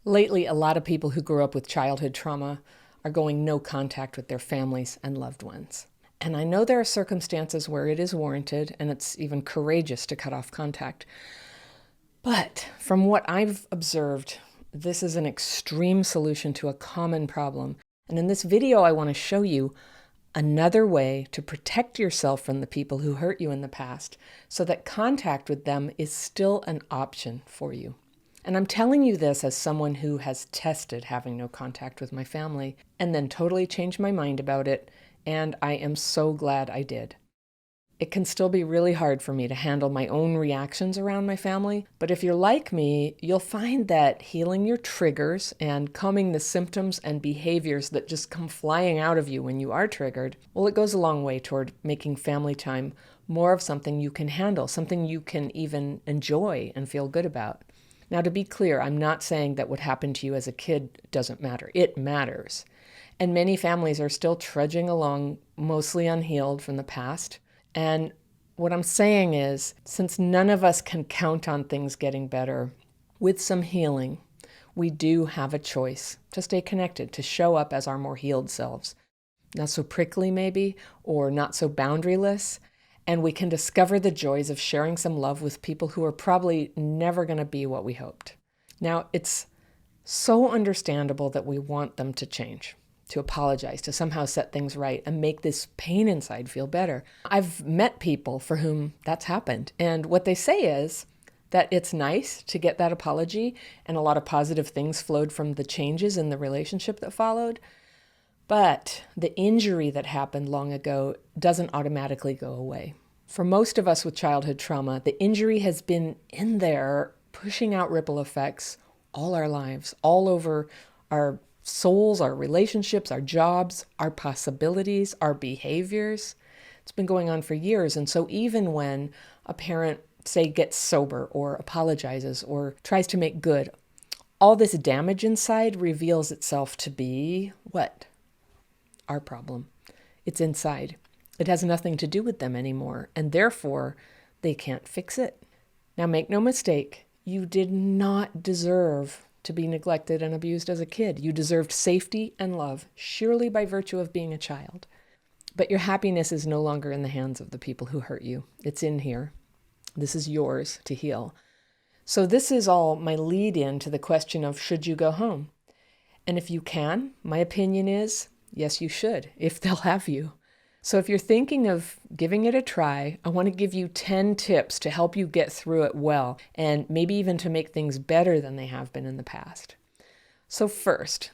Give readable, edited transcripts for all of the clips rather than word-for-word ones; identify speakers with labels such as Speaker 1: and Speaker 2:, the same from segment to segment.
Speaker 1: Lately, a lot of people who grew up with childhood trauma are going no contact with their families and loved ones. And I know there are circumstances where it is warranted and it's even courageous to cut off contact. But from what I've observed, this is an extreme solution to a common problem. And in this video, I want to show you another way to protect yourself from the people who hurt you in the past so that contact with them is still an option for you. And I'm telling you this as someone who has tested having no contact with my family and then totally changed my mind about it, and I am so glad I did. It can still be really hard for me to handle my own reactions around my family, but if you're like me, you'll find that healing your triggers and calming the symptoms and behaviors that just come flying out of you when you are triggered, well, it goes a long way toward making family time more of something you can handle, something you can even enjoy and feel good about. Now, to be clear, I'm not saying that what happened to you as a kid doesn't matter. It matters. And many families are still trudging along, mostly unhealed from the past. And what I'm saying is, since none of us can count on things getting better, with some healing, we do have a choice to stay connected, to show up as our more healed selves. Not so prickly maybe, or not so boundaryless. And we can discover the joys of sharing some love with people who are probably never going to be what we hoped. Now, it's so understandable that we want them to change, to apologize, to somehow set things right and make this pain inside feel better. I've met people for whom that's happened. And what they say is that it's nice to get that apology, and a lot of positive things flowed from the changes in the relationship that followed. But the injury that happened long ago doesn't automatically go away. For most of us with childhood trauma, the injury has been in there, pushing out ripple effects all our lives, all over our souls, our relationships, our jobs, our possibilities, our behaviors. It's been going on for years. And so even when a parent, say, gets sober or apologizes or tries to make good, all this damage inside reveals itself to be what? Our problem. It's inside. It has nothing to do with them anymore, and therefore they can't fix it. Now, make no mistake, you did not deserve to be neglected and abused as a kid. You deserved safety and love, surely by virtue of being a child. But your happiness is no longer in the hands of the people who hurt you. It's in here. This is yours to heal. So this is all my lead in to the question of, should you go home? And if you can, my opinion is, yes, you should, if they'll have you. So if you're thinking of giving it a try, I want to give you 10 tips to help you get through it well, and maybe even to make things better than they have been in the past. So first,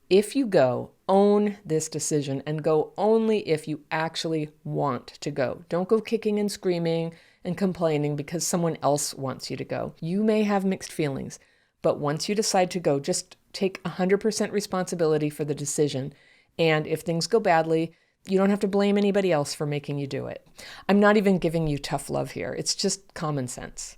Speaker 1: if you go, own this decision and go only if you actually want to go. Don't go kicking and screaming and complaining because someone else wants you to go. You may have mixed feelings, but once you decide to go, just take 100% responsibility for the decision. And if things go badly, you don't have to blame anybody else for making you do it. I'm not even giving you tough love here. It's just common sense.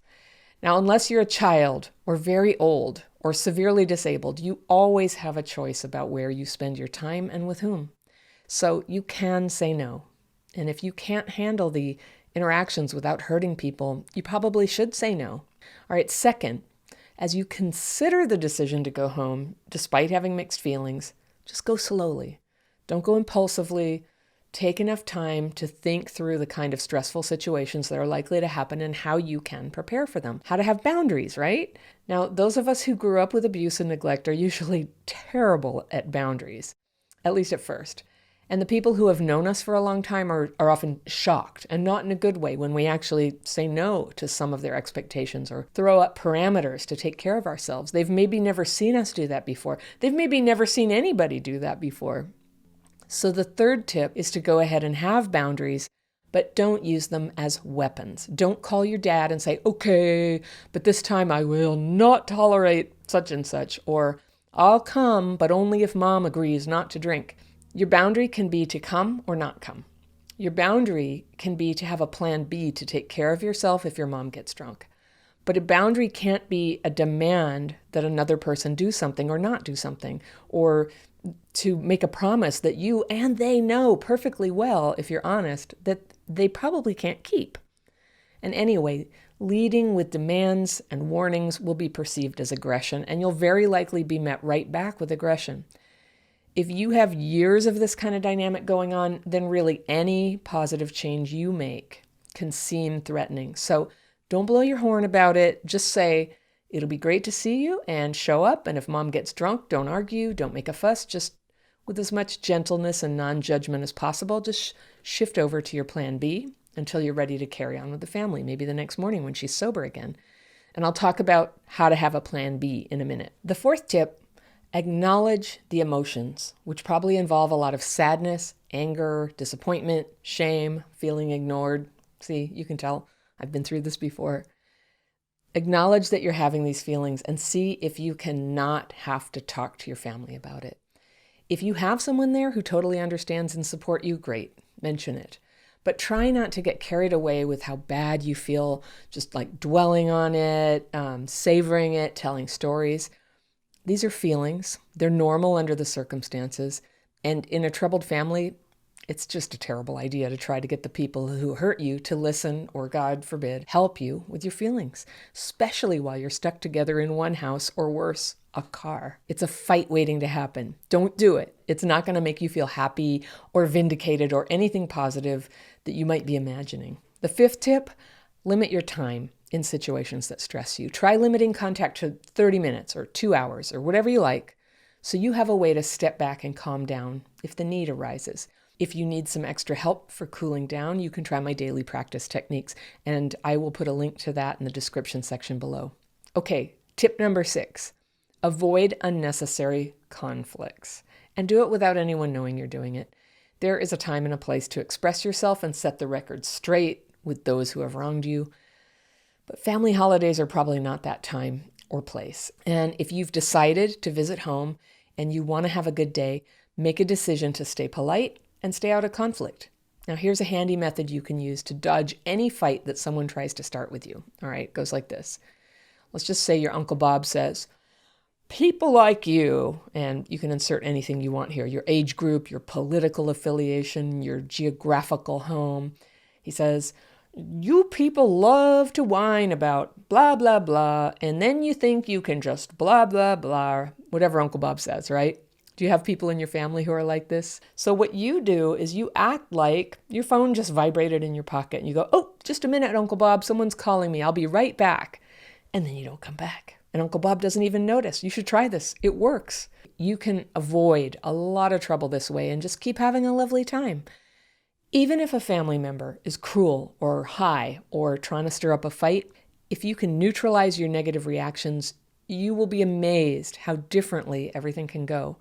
Speaker 1: Now, unless you're a child or very old or severely disabled, you always have a choice about where you spend your time and with whom. So you can say no. And if you can't handle the interactions without hurting people, you probably should say no. All right, second, as you consider the decision to go home, despite having mixed feelings, just go slowly. Don't go impulsively. Take enough time to think through the kind of stressful situations that are likely to happen and how you can prepare for them. How to have boundaries, right? Now, those of us who grew up with abuse and neglect are usually terrible at boundaries, at least at first. And the people who have known us for a long time are often shocked, and not in a good way, when we actually say no to some of their expectations or throw up parameters to take care of ourselves. They've maybe never seen us do that before. They've maybe never seen anybody do that before. So the third tip is to go ahead and have boundaries, but don't use them as weapons. Don't call your dad and say, okay, but this time I will not tolerate such and such, or I'll come, but only if mom agrees not to drink. Your boundary can be to come or not come. Your boundary can be to have a plan B to take care of yourself if your mom gets drunk. But a boundary can't be a demand that another person do something or not do something, or to make a promise that you and they know perfectly well, if you're honest, that they probably can't keep. And anyway, Leading with demands and warnings will be perceived as aggression, and you'll very likely be met right back with aggression. If you have years of this kind of dynamic going on, then really any positive change you make can seem threatening. So don't blow your horn about it. Just say, it'll be great to see you, and show up. And if mom gets drunk, don't argue, don't make a fuss. Just with as much gentleness and non-judgment as possible, just shift over to your plan B until you're ready to carry on with the family, maybe the next morning when she's sober again. And I'll talk about how to have a plan B in a minute. The fourth tip, acknowledge the emotions, which probably involve a lot of sadness, anger, disappointment, shame, feeling ignored. See, you can tell I've been through this before. Acknowledge that you're having these feelings and see if you cannot have to talk to your family about it. If you have someone there who totally understands and supports you, great, mention it. But try not to get carried away with how bad you feel, just like dwelling on it, savoring it, telling stories. These are feelings. They're normal under the circumstances. And in a troubled family, it's just a terrible idea to try to get the people who hurt you to listen or, God forbid, help you with your feelings, especially while you're stuck together in one house or worse, a car. It's a fight waiting to happen. Don't do it. It's not going to make you feel happy or vindicated or anything positive that you might be imagining. The fifth tip, limit your time in situations that stress you. Try limiting contact to 30 minutes or 2 hours or whatever you like, so you have a way to step back and calm down if the need arises. If you need some extra help for cooling down, you can try my daily practice techniques, and I will put a link to that in the description section below. Okay, tip number 6, avoid unnecessary conflicts, and do it without anyone knowing you're doing it. There is a time and a place to express yourself and set the record straight with those who have wronged you, but family holidays are probably not that time or place. And if you've decided to visit home and you want to have a good day, make a decision to stay polite and stay out of conflict. Now, here's a handy method you can use to dodge any fight that someone tries to start with you. All right, it goes like this. Let's just say your Uncle Bob says, people like you, and you can insert anything you want here, your age group, your political affiliation, your geographical home. He says, you people love to whine about blah, blah, blah, and then you think you can just blah, blah, blah, whatever Uncle Bob says, right? Do you have people in your family who are like this? So what you do is you act like your phone just vibrated in your pocket and you go, oh, just a minute, Uncle Bob, someone's calling me. I'll be right back. And then you don't come back. And Uncle Bob doesn't even notice. You should try this. It works. You can avoid a lot of trouble this way and just keep having a lovely time. Even if a family member is cruel or high or trying to stir up a fight, if you can neutralize your negative reactions, you will be amazed how differently everything can go.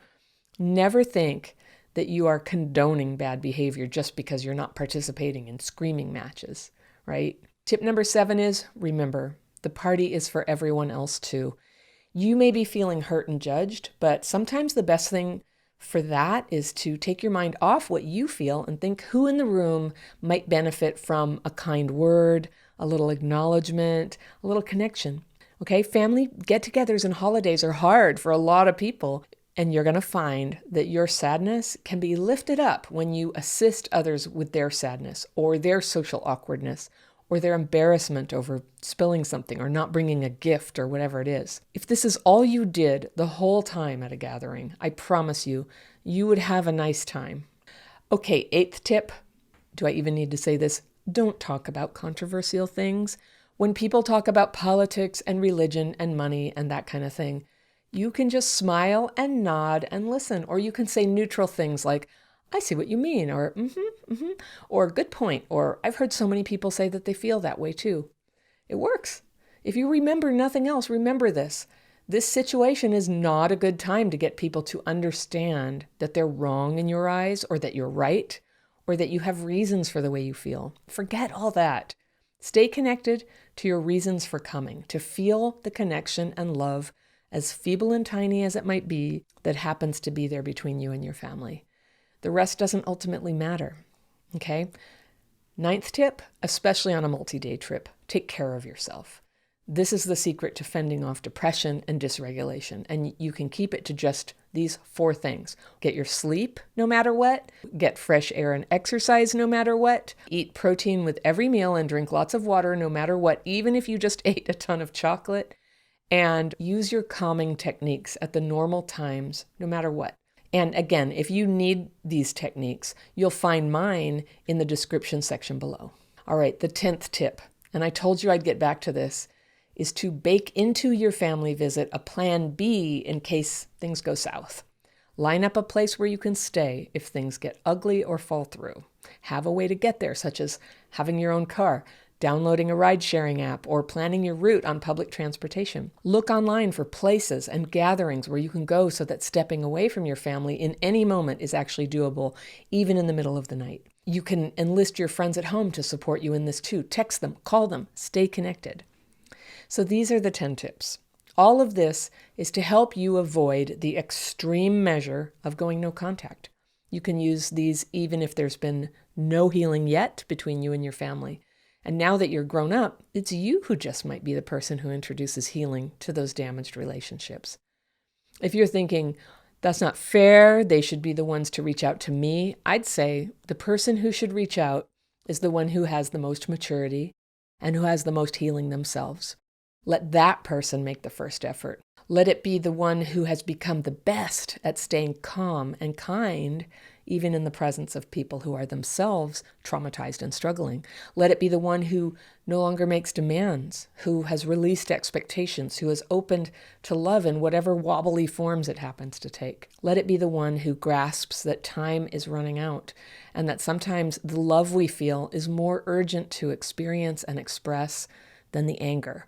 Speaker 1: Never think that you are condoning bad behavior just because you're not participating in screaming matches, right? Tip number 7 is, remember, the party is for everyone else too. You may be feeling hurt and judged, but sometimes the best thing for that is to take your mind off what you feel and think who in the room might benefit from a kind word, a little acknowledgement, a little connection. Okay, family get-togethers and holidays are hard for a lot of people. And you're going to find that your sadness can be lifted up when you assist others with their sadness or their social awkwardness or their embarrassment over spilling something or not bringing a gift or whatever it is. If this is all you did the whole time at a gathering, I promise you, you would have a nice time. Okay, 8th tip. Do I even need to say this? Don't talk about controversial things. When people talk about politics and religion and money and that kind of thing, you can just smile and nod and listen, or you can say neutral things like, I see what you mean, or or good point, or I've heard so many people say that they feel that way too. It works. If you remember nothing else, remember this. This situation is not a good time to get people to understand that they're wrong in your eyes, or that you're right, or that you have reasons for the way you feel. Forget all that. Stay connected to your reasons for coming, to feel the connection and love, as feeble and tiny as it might be, that happens to be there between you and your family. The rest doesn't ultimately matter, okay? 9th tip, especially on a multi-day trip, take care of yourself. This is the secret to fending off depression and dysregulation. And you can keep it to just these 4 things. Get your sleep no matter what. Get fresh air and exercise no matter what. Eat protein with every meal and drink lots of water no matter what, even if you just ate a ton of chocolate. And use your calming techniques at the normal times no matter what. And again, if you need these techniques, you'll find mine in the description section below. All right, the 10th tip, and I told you I'd get back to this, is to bake into your family visit a plan B in case things go south. Line up a place where you can stay if things get ugly or fall through. Have a way to get there, such as having your own car, downloading a ride-sharing app, or planning your route on public transportation. Look online for places and gatherings where you can go so that stepping away from your family in any moment is actually doable, even in the middle of the night. You can enlist your friends at home to support you in this too. Text them, call them, stay connected. So these are the 10 tips. All of this is to help you avoid the extreme measure of going no contact. You can use these even if there's been no healing yet between you and your family. And now that you're grown up, it's you who just might be the person who introduces healing to those damaged relationships. If you're thinking, that's not fair, they should be the ones to reach out to me, I'd say the person who should reach out is the one who has the most maturity and who has the most healing themselves. Let that person make the first effort. Let it be the one who has become the best at staying calm and kind, even in the presence of people who are themselves traumatized and struggling. Let it be the one who no longer makes demands, who has released expectations, who is opened to love in whatever wobbly forms it happens to take. Let it be the one who grasps that time is running out and that sometimes the love we feel is more urgent to experience and express than the anger.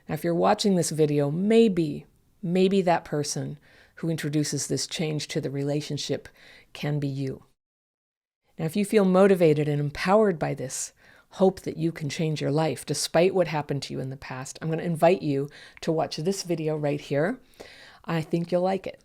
Speaker 1: Now, if you're watching this video, maybe that person who introduces this change to the relationship can be you. Now, if you feel motivated and empowered by this hope that you can change your life despite what happened to you in the past, I'm going to invite you to watch this video right here. I think you'll like it.